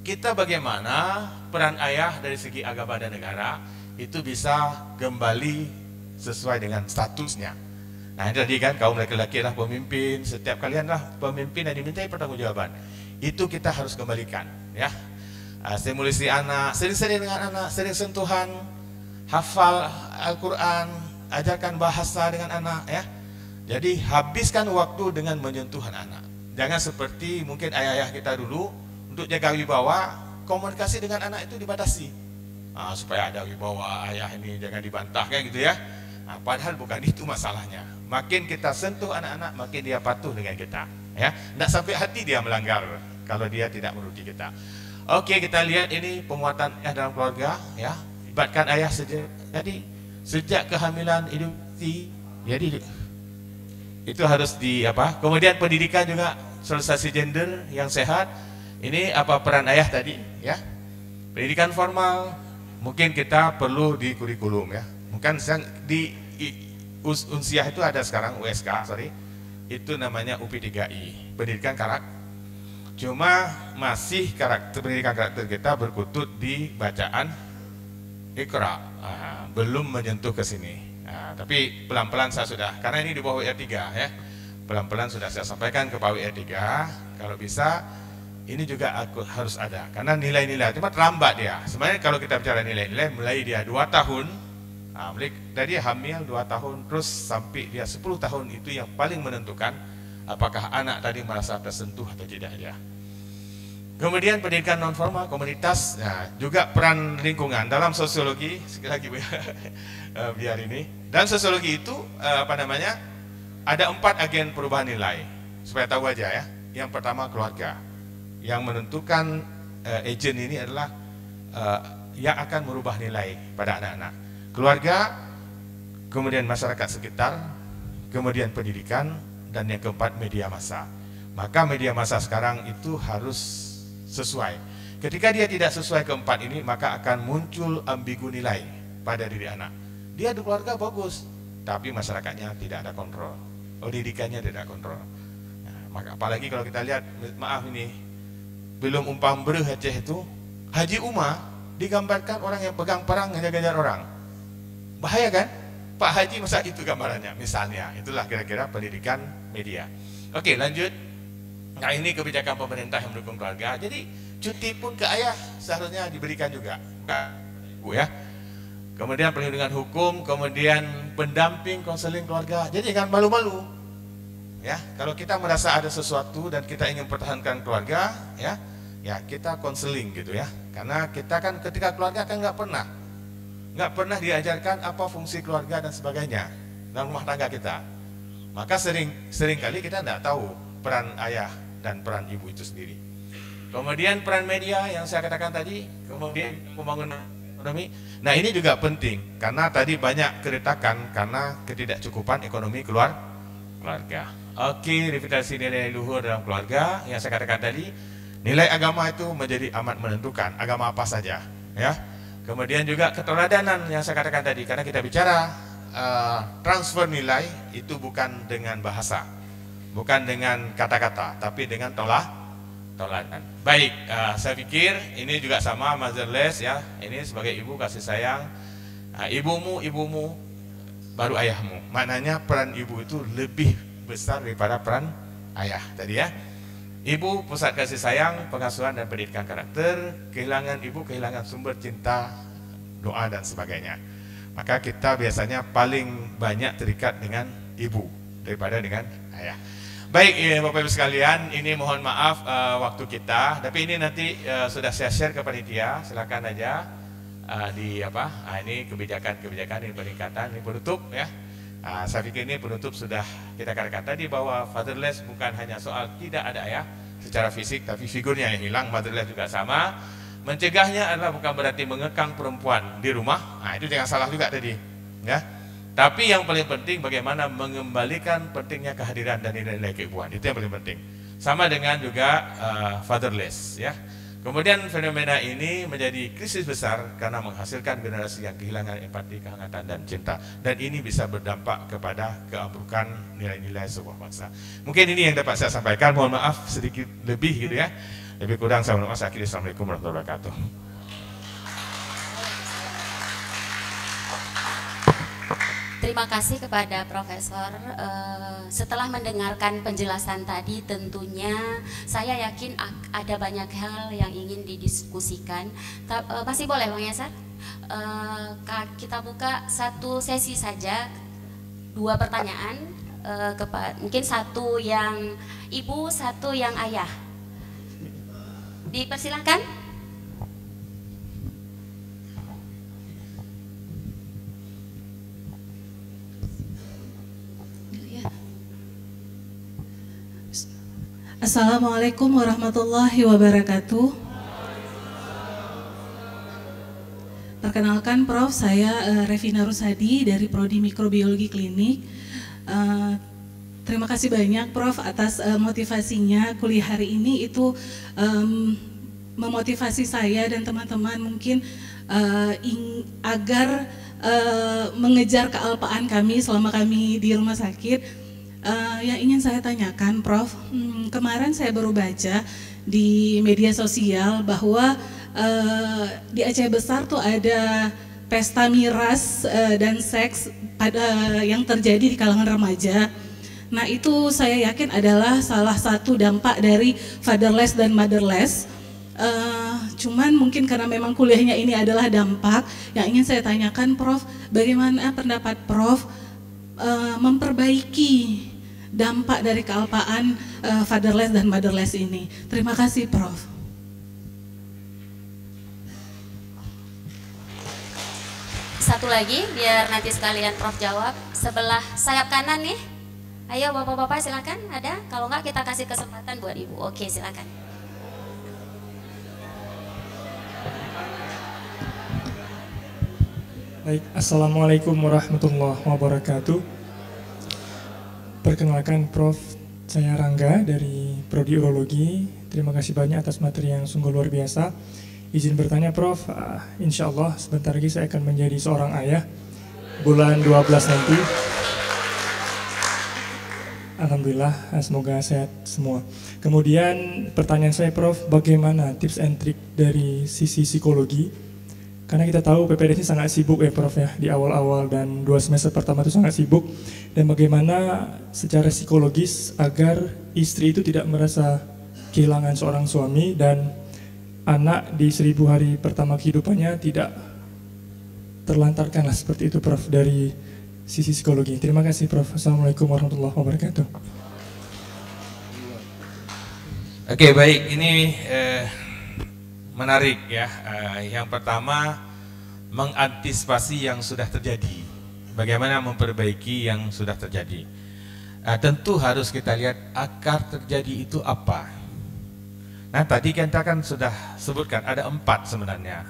kita bagaimana peran ayah dari segi agama dan negara itu bisa kembali sesuai dengan statusnya. Nah, ini tadi kan kaum laki-laki lah pemimpin, setiap kalian lah pemimpin yang dimintai pertanggungjawaban. Itu kita harus kembalikan, ya. Stimulasi anak, sering-sering dengan anak, sering sentuhan, hafal Al-Quran, ajarkan bahasa dengan anak ya. Jadi habiskan waktu dengan menyentuh anak-anak. Jangan seperti mungkin ayah-ayah kita dulu, untuk jaga wibawa, komunikasi dengan anak itu dibatasi. Supaya ada wibawa ayah ini jangan dibantah kayak gitu ya. Padahal bukan itu masalahnya. Makin kita sentuh anak-anak, makin dia patuh dengan kita ya. Tidak sampai hati dia melanggar kalau dia tidak menuruti kita. Oke, kita lihat ini penguatan ayah dalam keluarga ya. Libatkan ayah sejak kehamilan induksi. Jadi itu harus kemudian pendidikan juga, sosialisasi gender yang sehat. Ini apa peran ayah tadi ya. Pendidikan formal mungkin kita perlu di kurikulum ya. Mungkin di Unsiah itu ada sekarang USK, itu namanya UP3I, pendidikan karakter. Cuma masih pendidikan karakter kita berkutut di bacaan Iqra, belum menyentuh ke sini. Tapi pelan-pelan saya sudah, karena ini di bawah WR3 ya, pelan-pelan sudah saya sampaikan ke Pak WR3, kalau bisa ini juga harus ada, karena nilai-nilai cuma terlambat dia. Sebenarnya kalau kita bicara nilai-nilai, mulai dia 2 tahun, dari hamil 2 tahun, terus sampai dia 10 tahun, itu yang paling menentukan apakah anak tadi merasa tersentuh atau tidak ya. Kemudian pendidikan non formal, komunitas, juga peran lingkungan dalam sosiologi. Sekali lagi Bu, biar ini. Dan sosiologi itu ada 4 agen perubahan nilai. Supaya tahu aja ya. Yang pertama keluarga. Yang menentukan agen ini adalah yang akan merubah nilai pada anak-anak. Keluarga, kemudian masyarakat sekitar, kemudian pendidikan, dan yang keempat media massa. Maka media massa sekarang itu harus sesuai. Ketika dia tidak sesuai keempat ini, maka akan muncul ambigu nilai pada diri anak. Dia di keluarga bagus, tapi masyarakatnya tidak ada kontrol, pendidikannya tidak kontrol. Maka apalagi kalau kita lihat, maaf ini, belum umpam bereh Aceh itu, Haji Umar digambarkan orang yang pegang perang ngejar-ngejar orang. Bahaya kan? Pak Haji masa itu gambarannya, misalnya. Itulah kira-kira pendidikan media. Oke, lanjut. Nah, ini kebijakan pemerintah yang mendukung keluarga. Jadi cuti pun ke ayah seharusnya diberikan juga, Bu ya. Kemudian perlindungan hukum, kemudian pendamping, konseling keluarga. Jadi jangan malu-malu. Ya, kalau kita merasa ada sesuatu dan kita ingin pertahankan keluarga, ya kita konseling gitu ya. Karena kita kan ketika keluarga kan nggak pernah diajarkan apa fungsi keluarga dan sebagainya dalam rumah tangga kita. Maka sering kali kita tidak tahu peran ayah dan peran ibu itu sendiri. Kemudian peran media yang saya katakan tadi, kemudian pembangunan ekonomi. Nah, ini juga penting karena tadi banyak keretakan karena ketidakcukupan ekonomi keluarga. Oke, revitalisasi nilai luhur dalam keluarga yang saya katakan tadi, nilai agama itu menjadi amat menentukan, agama apa saja, ya. Kemudian juga keteladanan yang saya katakan tadi, karena kita bicara transfer nilai itu bukan dengan bahasa, bukan dengan kata-kata, tapi dengan toladan. Baik, saya pikir ini juga sama motherless ya. Ini sebagai ibu kasih sayang, ibumu baru ayahmu. Maknanya peran ibu itu lebih besar daripada peran ayah tadi ya. Ibu pusat kasih sayang, pengasuhan dan pendidikan karakter. Kehilangan ibu, kehilangan sumber cinta, doa dan sebagainya. Maka kita biasanya paling banyak terikat dengan ibu daripada dengan ayah. Baik Bapak Ibu sekalian, ini mohon maaf waktu kita, tapi ini nanti sudah saya share ke panitia, silakan aja ini kebijakan ini peningkatan, ini penutup ya. Saya pikir ini penutup sudah kita katakan tadi bahwa fatherless bukan hanya soal tidak ada ayah secara fisik, tapi figurnya yang hilang. Motherless juga sama. Mencegahnya adalah bukan berarti mengekang perempuan di rumah. Itu jangan salah juga tadi, ya. Tapi yang paling penting bagaimana mengembalikan pentingnya kehadiran dan nilai-nilai keibuan. Itu yang paling penting. Sama dengan juga fatherless, ya. Kemudian fenomena ini menjadi krisis besar karena menghasilkan generasi yang kehilangan empati, kehangatan dan cinta. Dan ini bisa berdampak kepada keambrukan nilai-nilai sebuah bangsa. Mungkin ini yang dapat saya sampaikan. Mohon maaf sedikit lebih gitu ya. Lebih kurang saya mohon maaf. Assalamualaikum warahmatullahi wabarakatuh. Terima kasih kepada Profesor. Setelah mendengarkan penjelasan tadi, tentunya saya yakin ada banyak hal yang ingin didiskusikan. Masih boleh Bang Yasar? Kita buka satu sesi saja, 2 pertanyaan, mungkin satu yang ibu, satu yang ayah. Dipersilahkan. Assalamualaikum warahmatullahi wabarakatuh. Perkenalkan Prof, saya Revina Rusadi dari Prodi Mikrobiologi Klinik. Terima kasih banyak Prof atas motivasinya. Kuliah hari ini itu memotivasi saya dan teman-teman mungkin agar mengejar kealpaan kami selama kami di rumah sakit. Yang ingin saya tanyakan Prof, kemarin saya baru baca di media sosial bahwa di Aceh Besar tuh ada pesta miras dan seks yang terjadi di kalangan remaja. Nah itu saya yakin adalah salah satu dampak dari fatherless dan motherless. Cuman mungkin karena memang kuliahnya ini adalah dampak, yang ingin saya tanyakan Prof, bagaimana pendapat Prof memperbaiki dampak dari kealpaan fatherless dan motherless ini. Terima kasih Prof. Satu lagi biar nanti sekalian Prof jawab. Sebelah sayap kanan nih. Ayo bapak-bapak silakan, ada? Kalau enggak kita kasih kesempatan buat ibu. Oke, silakan. Baik, Assalamualaikum warahmatullahi wabarakatuh. Perkenalkan Prof, saya Rangga dari Prodi Urologi. Terima kasih banyak atas materi yang sungguh luar biasa. Izin bertanya Prof, insya Allah sebentar lagi saya akan menjadi seorang ayah bulan 12 nanti. Alhamdulillah, semoga sehat semua. Kemudian pertanyaan saya Prof, bagaimana tips and trik dari sisi psikologi? Karena kita tahu PPDS ini sangat sibuk ya Prof ya, di awal-awal dan 2 semester pertama itu sangat sibuk. Dan bagaimana secara psikologis agar istri itu tidak merasa kehilangan seorang suami dan anak di 1000 hari pertama kehidupannya tidak terlantarkan lah seperti itu Prof dari sisi psikologi. Terima kasih Prof. Assalamualaikum warahmatullahi wabarakatuh. Oke, baik, ini menarik ya. Yang pertama, mengantisipasi yang sudah terjadi. Bagaimana memperbaiki yang sudah terjadi. Tentu harus kita lihat akar terjadi itu apa. Nah, tadi kita kan sudah sebutkan ada 4 sebenarnya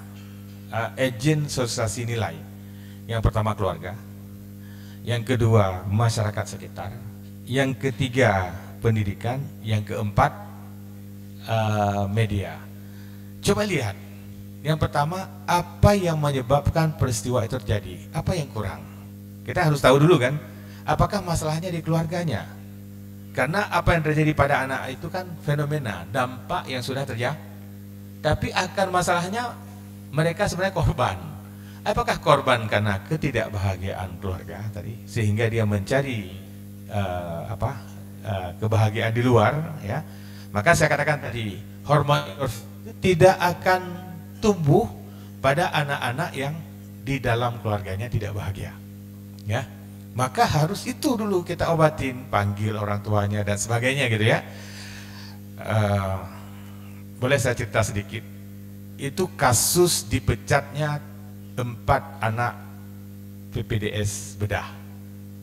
agen sosialisasi nilai. Yang pertama keluarga, yang kedua masyarakat sekitar, yang ketiga pendidikan, yang keempat media. Coba lihat, yang pertama apa yang menyebabkan peristiwa itu terjadi, apa yang kurang. Kita harus tahu dulu kan, apakah masalahnya di keluarganya. Karena apa yang terjadi pada anak itu kan fenomena, dampak yang sudah terjadi. Tapi akar masalahnya mereka sebenarnya korban. Apakah korban karena ketidakbahagiaan keluarga tadi, sehingga dia mencari kebahagiaan di luar, ya? Maka saya katakan tadi, hormon tidak akan tumbuh pada anak-anak yang di dalam keluarganya tidak bahagia, ya. Maka harus itu dulu kita obatin, panggil orang tuanya dan sebagainya gitu ya. Boleh saya cerita sedikit? Itu kasus dipecatnya 4 anak PPDS bedah,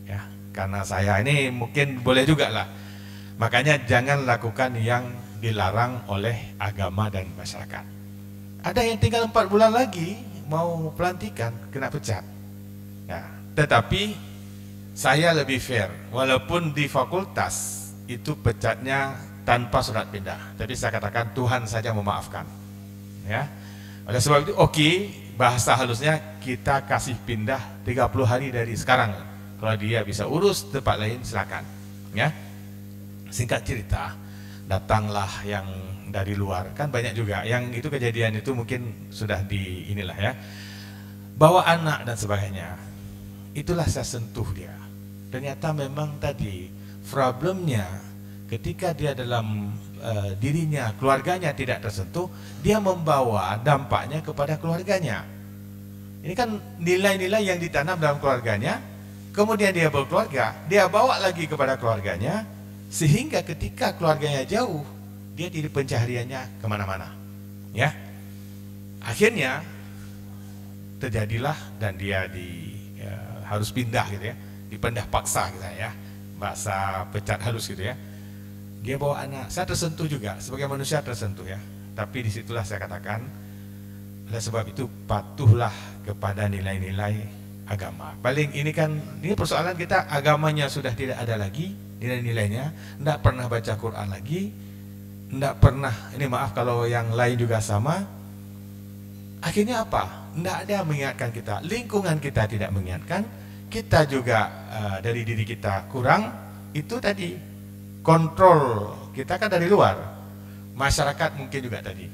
ya. Karena saya ini mungkin boleh juga lah. Makanya jangan lakukan yang dilarang oleh agama dan masyarakat. Ada yang tinggal 4 bulan lagi mau pelantikan kena pecat. Ya, tetapi saya lebih fair, walaupun di fakultas itu pecatnya tanpa surat pindah. Tapi saya katakan Tuhan saja memaafkan, ya. Oleh sebab itu bahasa halusnya kita kasih pindah 30 hari dari sekarang. Kalau dia bisa urus tempat lain silakan, ya. Singkat cerita, datanglah yang dari luar, kan banyak juga yang itu kejadian itu mungkin sudah di inilah ya, bawa anak dan sebagainya. itulah saya sentuh dia. Ternyata memang tadi problemnya ketika dia dalam dirinya, keluarganya tidak tersentuh, dia membawa dampaknya kepada keluarganya. Ini kan nilai-nilai yang ditanam dalam keluarganya, kemudian dia berkeluarga, dia bawa lagi kepada keluarganya, sehingga ketika keluarganya jauh, dia tidak pencahariannya kemana-mana. Ya, akhirnya terjadilah dan dia harus pindah gitu ya, dipindah paksa gitu ya, bahasa pecat halus gitu ya. Dia bawa anak, saya tersentuh juga, sebagai manusia tersentuh ya. Tapi disitulah saya katakan, oleh sebab itu patuhlah kepada nilai-nilai agama. Paling ini kan, ini persoalan kita, agamanya sudah tidak ada lagi, nilai-nilainya, tidak pernah baca Quran lagi, tidak pernah, ini maaf kalau yang lain juga sama. Akhirnya apa? Tidak ada yang mengingatkan kita, lingkungan kita tidak mengingatkan, kita juga dari diri kita kurang, itu tadi. Kontrol kita kan dari luar, masyarakat mungkin juga tadi.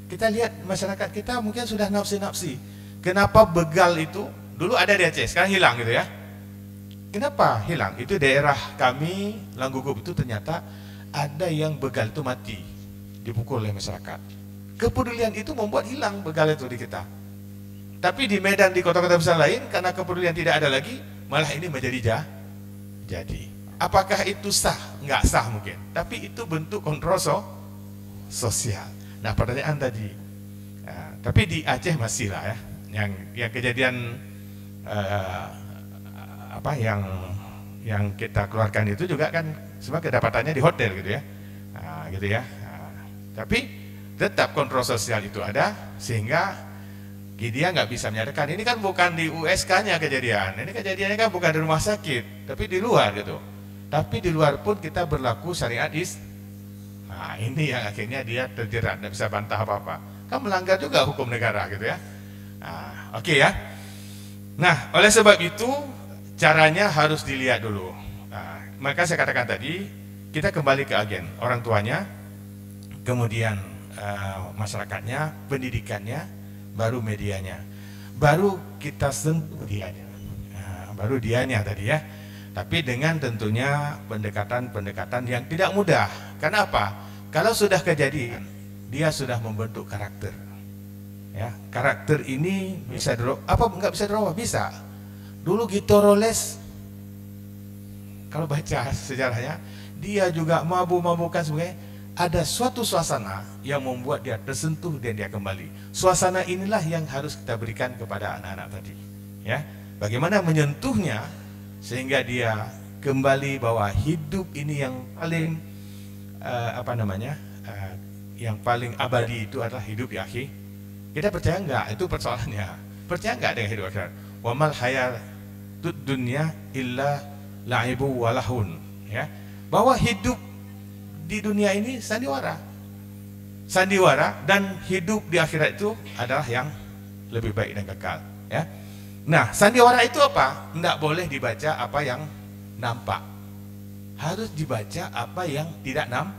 Kita lihat masyarakat kita mungkin sudah nafsi-nafsi. Kenapa begal itu dulu ada di Aceh, sekarang hilang gitu ya? Kenapa hilang? Itu daerah kami Langgugup itu ternyata ada yang begal itu mati, dipukul oleh masyarakat. Kepedulian itu membuat hilang begal itu di kita. Tapi di Medan, di kota-kota besar lain, karena kepedulian tidak ada lagi, malah ini menjadi jadi. Apakah itu sah? Nggak sah mungkin, tapi itu bentuk kontrol sosial. Nah, pertanyaan tadi, tapi di Aceh masih lah ya, yang kejadian apa yang kita keluarkan itu juga kan semua kedapatannya di hotel gitu ya, gitu ya. Tapi tetap kontrol sosial itu ada, sehingga dia nggak bisa menyatakan ini kan bukan di USK-nya kejadian, ini kejadiannya kan bukan di rumah sakit, tapi di luar gitu. Tapi di luar pun kita berlaku syariat nah ini yang akhirnya dia terjerat, tidak bisa bantah apa-apa. Kan melanggar juga hukum negara gitu ya. Nah, oke ya. Nah, oleh sebab itu caranya harus dilihat dulu. Nah, maka saya katakan tadi, kita kembali ke agen, orang tuanya, kemudian masyarakatnya, pendidikannya, baru medianya, baru kita sentuh dianya, baru dianya tadi ya. Tapi dengan tentunya pendekatan-pendekatan yang tidak mudah. Karena apa? Kalau sudah kejadian, dia sudah membentuk karakter. Ya, karakter ini bisa nggak bisa dirubah? Bisa. Dulu Gito Roles, kalau baca sejarahnya, dia juga mabuk-mabukan sebagai ada suatu suasana yang membuat dia tersentuh dan dia kembali. Suasana inilah yang harus kita berikan kepada anak-anak tadi. Ya, bagaimana menyentuhnya sehingga dia kembali bahwa hidup ini yang paling yang paling abadi itu adalah hidup ya akhi. Kita percaya enggak? Itu persoalannya. Percaya enggak dengan hidup akhirat? Wa mal hayatud dunya illa la'ibu walahun, ya. Bahwa hidup di dunia ini sandiwara. Sandiwara, dan hidup di akhirat itu adalah yang lebih baik dan kekal, ya. Nah, sandiwara itu apa? Tidak boleh dibaca apa yang nampak. Harus dibaca apa yang tidak nampak.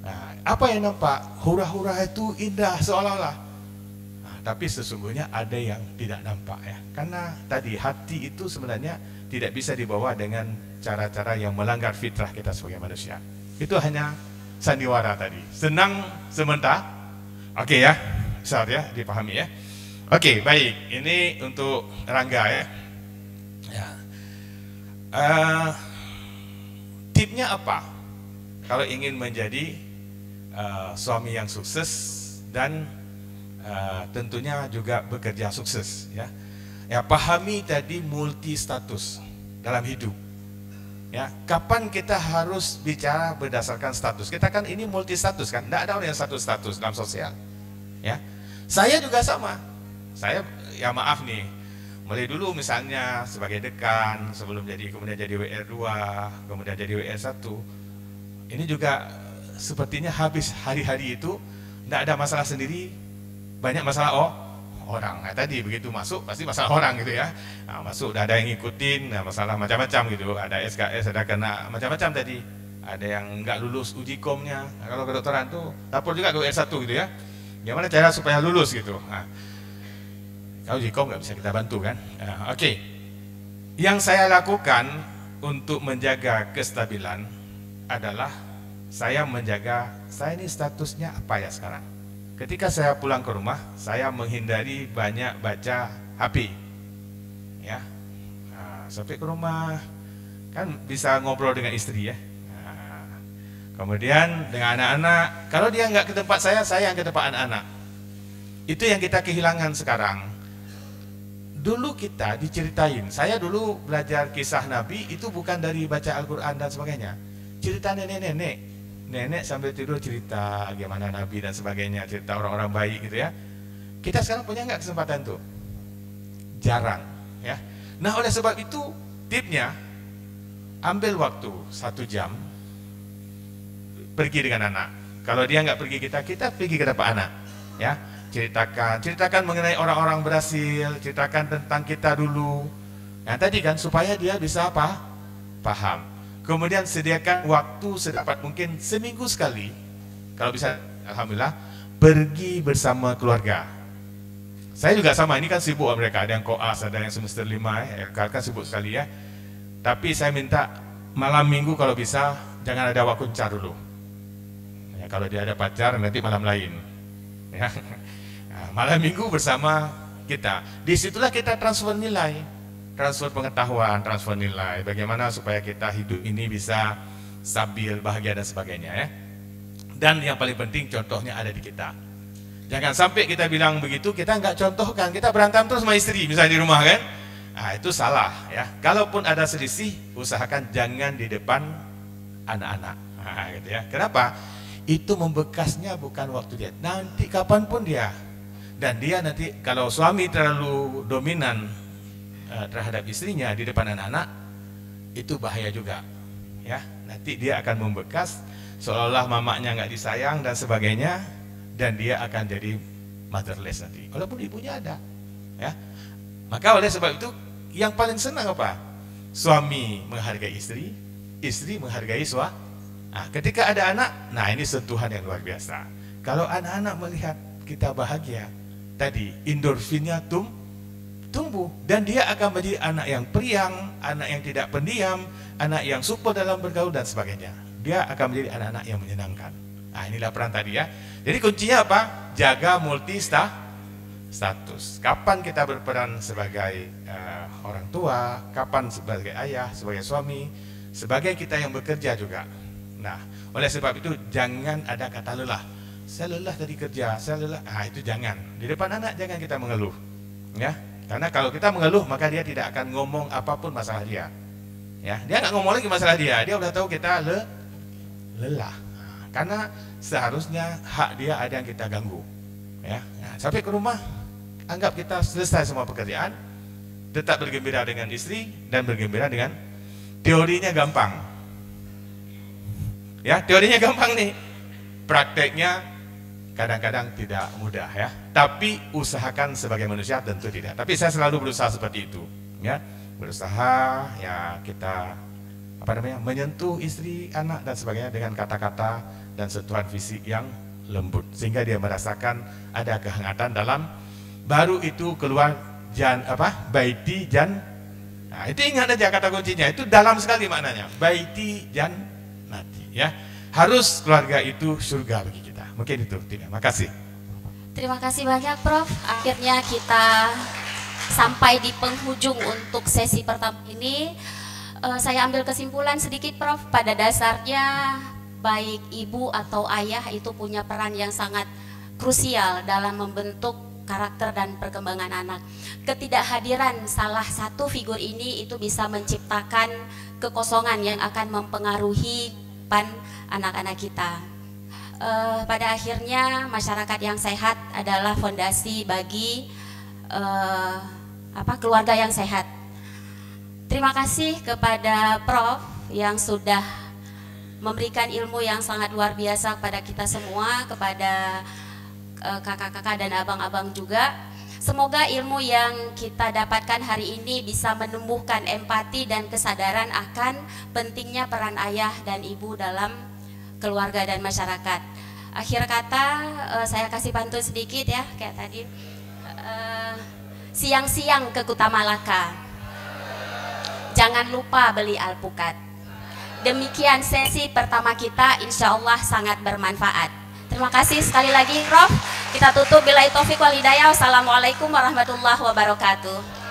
Nah, apa yang nampak? Hura-hura itu indah seolah-olah. Nah, tapi sesungguhnya ada yang tidak nampak ya. Karena tadi hati itu sebenarnya tidak bisa dibawa dengan cara-cara yang melanggar fitrah kita sebagai manusia. Itu hanya sandiwara tadi. Senang sementara. Oke ya, Ustaz ya, dipahami ya. Oke, baik. Ini untuk Rangga ya. Tipnya apa? Kalau ingin menjadi suami yang sukses dan tentunya juga bekerja sukses, ya. Ya, pahami tadi multi status dalam hidup. Ya, kapan kita harus bicara berdasarkan status? Kita kan ini multi status kan, tidak ada orang yang satu status dalam sosial. Ya, saya juga sama. Saya ya maaf nih, mulai dulu misalnya sebagai dekan, sebelum kemudian jadi WR2, kemudian jadi WR1. Ini juga sepertinya habis hari-hari itu tidak ada masalah sendiri, banyak masalah orang. Nah, tadi begitu masuk pasti masalah orang gitu ya. Nah, masuk udah ada yang ngikutin, nah, masalah macam-macam gitu. Ada SKS, ada kena macam-macam tadi. Ada yang nggak lulus uji komnya. Nah, kalau kedokteran tuh lapor juga ke WR1 gitu ya. Gimana cara supaya lulus gitu. Nah, kalau uji kom nggak bisa kita bantu kan. Nah, oke. Yang saya lakukan untuk menjaga kestabilan adalah saya menjaga, saya ini statusnya apa ya sekarang. Ketika saya pulang ke rumah, saya menghindari banyak baca HP. Ya, sampai ke rumah kan bisa ngobrol dengan istri ya. Kemudian dengan anak-anak, kalau dia nggak ke tempat saya yang ke tempat anak-anak. Itu yang kita kehilangan sekarang. Dulu kita diceritain, saya dulu belajar kisah Nabi itu bukan dari baca Al-Quran dan sebagainya. Cerita nenek sambil tidur cerita gimana Nabi dan sebagainya, cerita orang-orang baik gitu ya. Kita sekarang punya nggak kesempatan tuh? Jarang ya. Nah oleh sebab itu tipnya, ambil waktu 1 jam, pergi dengan anak. Kalau dia nggak pergi kita pergi ke depan anak ya. Ceritakan mengenai orang-orang berhasil, ceritakan tentang kita dulu. Nah tadi kan supaya dia bisa apa? Paham. Kemudian sediakan waktu sedapat mungkin seminggu sekali. Kalau bisa, alhamdulillah, pergi bersama keluarga. Saya juga sama, ini kan sibuk mereka, ada yang koas, ada yang semester 5 ya, kan sibuk sekali ya. Tapi saya minta malam minggu kalau bisa jangan ada waktu kencar dulu. Ya, kalau dia ada pacar nanti malam lain. Ya. Nah, malam minggu bersama kita. Disitulah kita transfer nilai, transfer pengetahuan, transfer nilai. Bagaimana supaya kita hidup ini bisa stabil, bahagia dan sebagainya ya. Dan yang paling penting contohnya ada di kita. Jangan sampai kita bilang begitu, kita nggak contohkan, kita berantem terus sama istri misalnya di rumah kan. Nah, itu salah ya. Kalaupun ada selisih, usahakan jangan di depan anak-anak. Nah, gitu ya. Kenapa? Itu membekasnya bukan waktu dia. Nanti kapanpun dia. Dan dia nanti kalau suami terlalu dominan terhadap istrinya di depan anak-anak, itu bahaya juga. Ya, nanti dia akan membekas seolah-olah mamanya nggak disayang dan sebagainya, dan dia akan jadi motherless nanti. Walaupun ibunya ada. Ya. Maka oleh sebab itu yang paling senang apa? Suami menghargai istri, istri menghargai suami. Nah, ketika ada anak, nah ini sentuhan yang luar biasa. Kalau anak-anak melihat kita bahagia, tadi endorfinnya tumbuh dan dia akan menjadi anak yang periang, anak yang tidak pendiam, anak yang supel dalam bergaul dan sebagainya. Dia akan menjadi anak-anak yang menyenangkan. Nah, inilah peran tadi ya. Jadi kuncinya apa? Jaga multi status. Kapan kita berperan sebagai orang tua, kapan sebagai ayah, sebagai suami, sebagai kita yang bekerja juga. Nah, oleh sebab itu jangan ada kata lelah. Saya lelah tadi kerja, saya lelah. Ah, itu jangan. Di depan anak jangan kita mengeluh. Ya, karena kalau kita mengeluh maka dia tidak akan ngomong apapun masalah dia. Ya, dia nggak ngomong lagi masalah dia. Dia udah tahu kita lelah. Nah, karena seharusnya hak dia ada yang kita ganggu. Ya, nah, sampai ke rumah anggap kita selesai semua pekerjaan, tetap bergembira dengan istri dan bergembira dengan teorinya gampang. Ya, teorinya gampang nih. Prakteknya kadang-kadang tidak mudah ya. Tapi usahakan sebagai manusia tentu tidak. Tapi saya selalu berusaha seperti itu, ya. Berusaha ya kita menyentuh istri, anak dan sebagainya dengan kata-kata dan sentuhan fisik yang lembut sehingga dia merasakan ada kehangatan dalam. Baru itu keluar baiti jan. Nah, itu ingat aja kata kuncinya, itu dalam sekali maknanya. Baiti jan nati ya. Harus keluarga itu surga bagi kita. Mungkin itu. Terima kasih. Terima kasih banyak Prof. Akhirnya kita sampai di penghujung untuk sesi pertama ini. Saya ambil kesimpulan sedikit Prof. Pada dasarnya baik ibu atau ayah itu punya peran yang sangat krusial dalam membentuk karakter dan perkembangan anak. Ketidakhadiran salah satu figur ini itu bisa menciptakan kekosongan yang akan mempengaruhi anak-anak kita. Pada akhirnya masyarakat yang sehat adalah fondasi bagi keluarga yang sehat. Terima kasih kepada Prof yang sudah memberikan ilmu yang sangat luar biasa kepada kita semua, kepada kakak-kakak dan abang-abang juga. Semoga ilmu yang kita dapatkan hari ini bisa menumbuhkan empati dan kesadaran akan pentingnya peran ayah dan ibu dalam keluarga dan masyarakat. Akhir kata saya kasih pantun sedikit ya, kayak tadi. Siang-siang ke Kuta Malaka. jangan lupa beli alpukat. Demikian sesi pertama kita, insya Allah sangat bermanfaat. Terima kasih sekali lagi Prof. Kita tutup billahi taufiq wal hidayah. Wassalamualaikum warahmatullahi wabarakatuh.